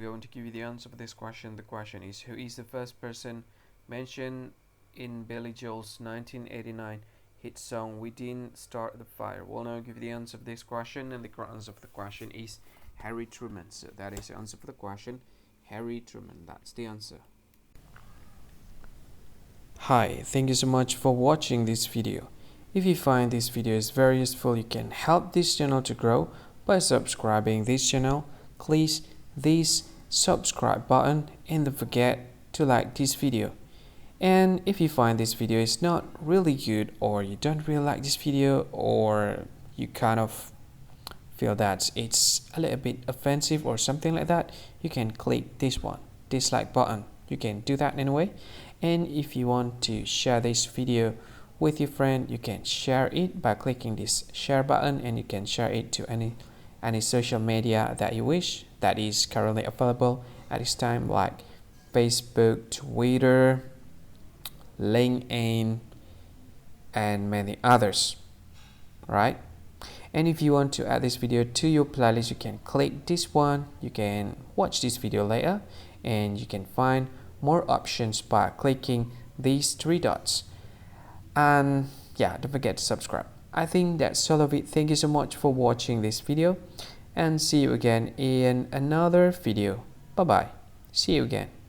going to give you the answer for this question. The question is, who is the first person mentioned in Billy Joel's 1989 hit song We Didn't Start the Fire? We'll now give you the answer for this question, and the correct answer for the question is Harry Truman. So that is the answer for the question, Harry Truman. That's the answer. Hi, thank you so much for watching this video. If you find this video is very useful, you can help this channel to grow by subscribing this channel. Please this subscribe button and don't forget to like this video. And if you find this video is not really good, or you don't really like this video, or you kind of feel that it's a little bit offensive or something like that, you can click this one, dislike button. You can do that anyway. And if you want to share this video with your friend, you can share it by clicking this share button, and you can share it to any social media that you wish that is currently available at this time, like Facebook, Twitter, LinkedIn, and many others, right? And if you want to add this video to your playlist, you can click this one. You can watch this video later, and you can find more options by clicking these three dots. And yeah, don't forget to subscribe. I think that's all of it. Thank you so much for watching this video, and see you again in another video. Bye bye. See you again.